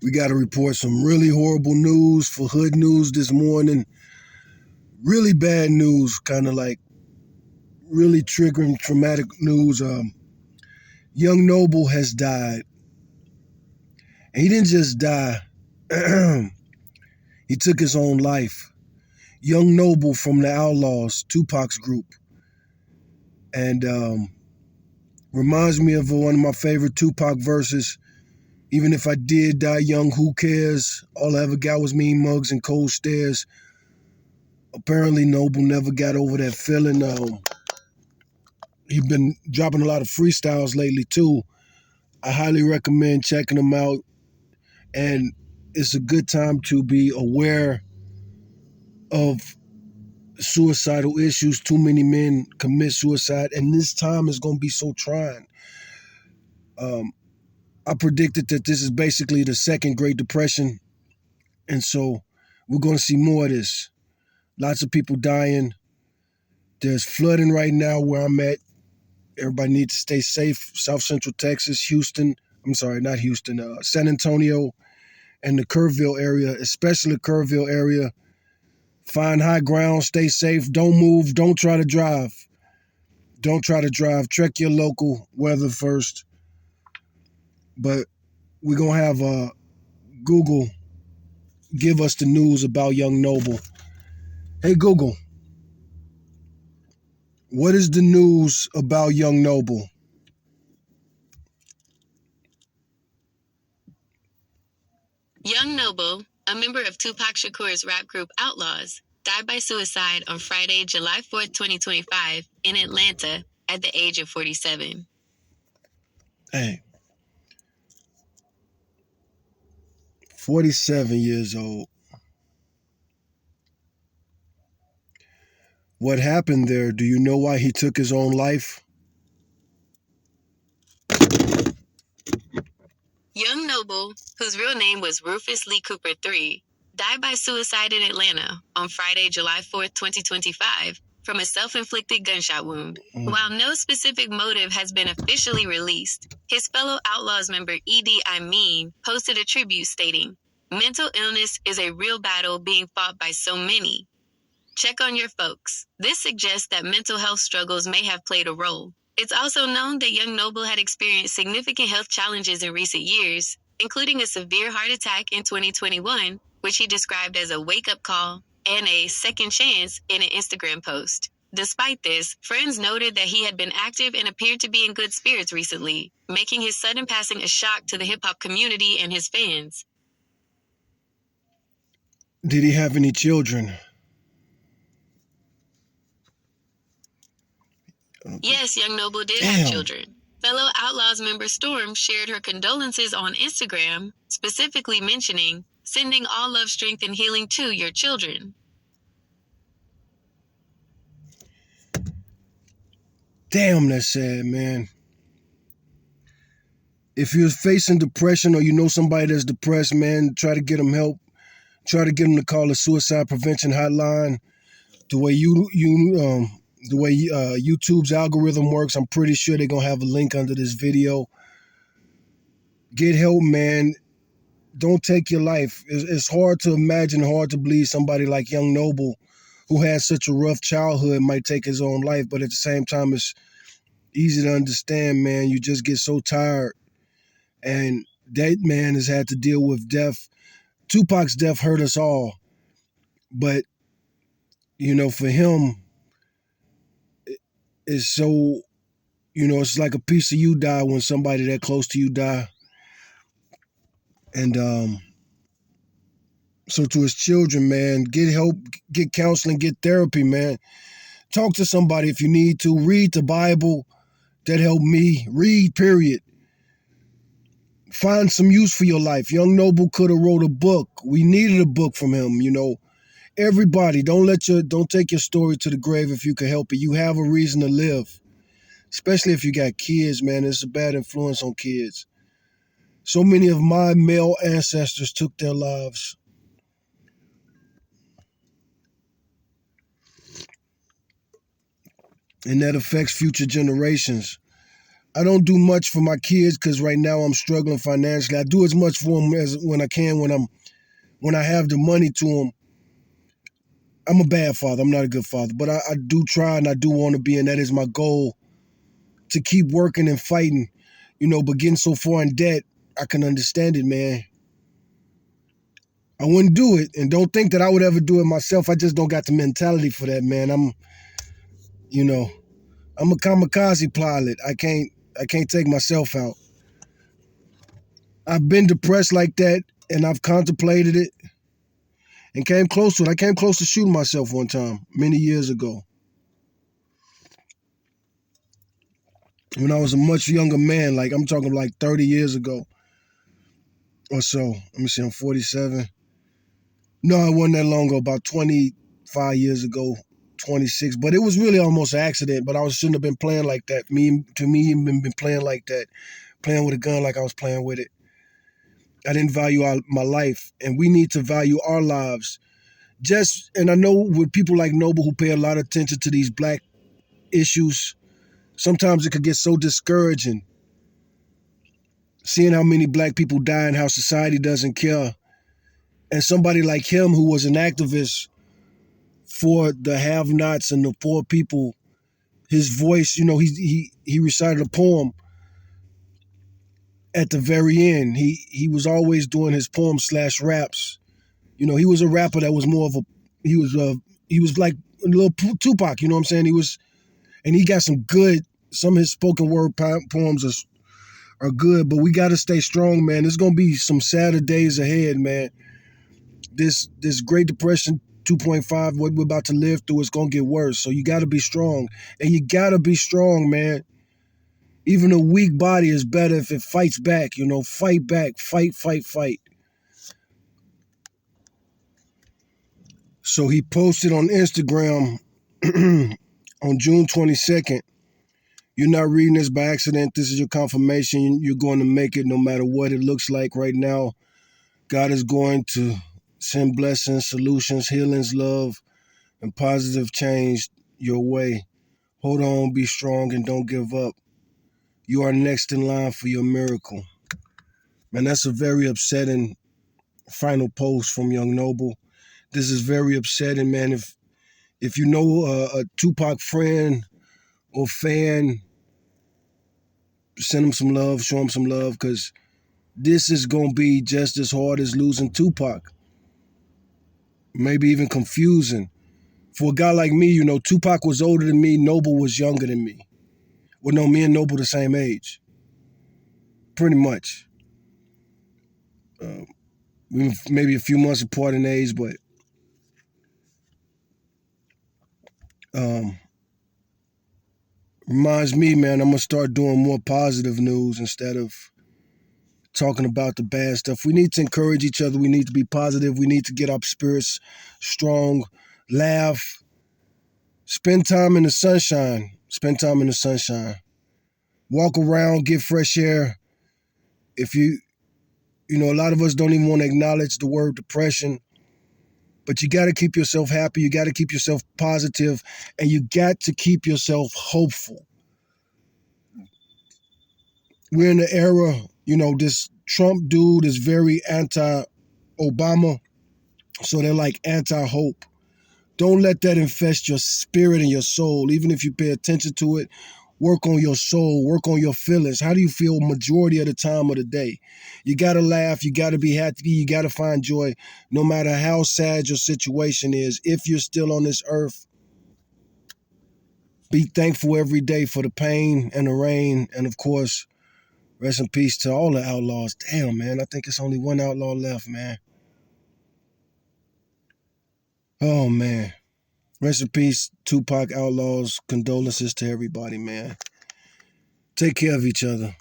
We got to report some really horrible news for Hood News this morning. Really bad news, kind of like really triggering, traumatic news. Young Noble has died. And he didn't just die, he took his own life. Young Noble from the Outlaws, Tupac's group. And reminds me of one of my favorite Tupac verses. Even if I did die young, who cares? All I ever got was mean mugs and cold stares. Apparently, Noble never got over that feeling. He's been dropping a lot of freestyles lately, too. I highly recommend checking them out. And it's a good time to be aware of suicidal issues. Too many men commit suicide, and this time is going to be so trying. I predicted that this is basically the second Great Depression, and so we're going to see more of this. Lots of people dying. There's flooding right now where I'm at. Everybody needs to stay safe. South Central Texas, Houston. I'm sorry, not Houston. San Antonio and the Kerrville area, especially the Kerrville area. Find high ground. Stay safe. Don't move. Don't try to drive. Don't try to drive. Check your local weather first. But we're going to have Google give us the news about Young Noble. Hey, Google, what is the news about Young Noble? Young Noble, a member of Tupac Shakur's rap group Outlaws, died by suicide on Friday, July 4th, 2025, in Atlanta at the age of 47. Hey, 47 years old. What happened there? Do you know why he took his own life? Young Noble, whose real name was Rufus Lee Cooper III, died by suicide in Atlanta on Friday, July 4th, 2025, from a self-inflicted gunshot wound. While no specific motive has been officially released, his fellow Outlaws member E.D. Amin posted a tribute stating, "Mental illness is a real battle being fought by so many. Check on your folks." This suggests that mental health struggles may have played a role. It's also known that Young Noble had experienced significant health challenges in recent years, including a severe heart attack in 2021, which he described as a wake-up call, and a second chance in an Instagram post. Despite this, friends noted that he had been active and appeared to be in good spirits recently, making his sudden passing a shock to the hip-hop community and his fans. Did he have any children? Yes, Young Noble did have children. Fellow Outlaws member Storm shared her condolences on Instagram, specifically mentioning, "Sending all love, strength, and healing to your children." Damn, that's sad, man. If you're facing depression or you know somebody that's depressed, man, try to get them help. Try to get them to call the suicide prevention hotline. The way YouTube's algorithm works, I'm pretty sure they're gonna have a link under this video. Get help, man. Don't take your life. It's hard to imagine, hard to believe somebody like Young Noble, who had such a rough childhood, might take his own life. But at the same time, it's easy to understand, man. You just get so tired. And that man has had to deal with death. Tupac's death hurt us all. But, for him, it's so, it's like a piece of you die when somebody that close to you die. And so to his children, man, get help, get counseling, get therapy, man. Talk to somebody if you need to. Read the Bible. That helped me. Read, period. Find some use for your life. Young Noble could have wrote a book. We needed a book from him, Everybody, don't take your story to the grave if you can help it. You have a reason to live. Especially if you got kids, man. It's a bad influence on kids. So many of my male ancestors took their lives. And that affects future generations. I don't do much for my kids because right now I'm struggling financially. I do as much for them as when I can when I have the money to them. I'm a bad father. I'm not a good father, but I do try and I do want to be, and that is my goal to keep working and fighting, but getting so far in debt, I can understand it, man. I wouldn't do it, and don't think that I would ever do it myself. I just don't got the mentality for that, man. You know, I'm a kamikaze pilot. I can't take myself out. I've been depressed like that, and I've contemplated it and came close to it. I came close to shooting myself one time many years ago when I was a much younger man. Like I'm talking like 30 years ago or so. Let me see, I'm 47. No, it wasn't that long ago, about 25 years ago, 26. But it was really almost an accident. But I shouldn't have been playing like that. To me, even been playing like that, playing with a gun like I was playing with it. I didn't value my life, and we need to value our lives. And I know with people like Noble who pay a lot of attention to these black issues, sometimes it could get so discouraging seeing how many black people die and how society doesn't care. And somebody like him who was an activist for the have-nots and the poor people, his voice, he recited a poem at the very end. He was always doing his poems / raps. He was a rapper that was more of he was like a little Tupac, you know what I'm saying? And he got some of his spoken word poems are good, but we got to stay strong, man. There's going to be some sadder days ahead, man. This Great Depression 2.5, what we're about to live through, is going to get worse. So you got to be strong. And you got to be strong, man. Even a weak body is better if it fights back, fight back, fight, fight, fight. So he posted on Instagram on June 22nd. You're not reading this by accident. This is your confirmation. You're going to make it no matter what it looks like right now. God is going to send blessings, solutions, healings, love, and positive change your way. Hold on, be strong, and don't give up. You are next in line for your miracle. Man, that's a very upsetting final post from Young Noble. This is very upsetting, man. If you know a Tupac friend or fan, send him some love, show him some love, because this is going to be just as hard as losing Tupac. Maybe even confusing. For a guy like me, Tupac was older than me, Noble was younger than me. Well, no, me and Noble the same age. Pretty much. We were maybe a few months apart in age, but reminds me, man, I'm going to start doing more positive news instead of talking about the bad stuff. We need to encourage each other. We need to be positive. We need to get our spirits strong, laugh, spend time in the sunshine. Spend time in the sunshine. Walk around, get fresh air. If a lot of us don't even want to acknowledge the word depression, but you got to keep yourself happy. You got to keep yourself positive, and you got to keep yourself hopeful. We're in the era, this Trump dude is very anti-Obama, so they're like anti-hope. Don't let that infest your spirit and your soul. Even if you pay attention to it, work on your soul, work on your feelings. How do you feel majority of the time of the day? You got to laugh. You got to be happy. You got to find joy no matter how sad your situation is. If you're still on this earth, be thankful every day for the pain and the rain. And of course, rest in peace to all the outlaws. Damn, man, I think it's only one outlaw left, man. Oh, man. Rest in peace, Tupac Outlaws. Condolences to everybody, man. Take care of each other.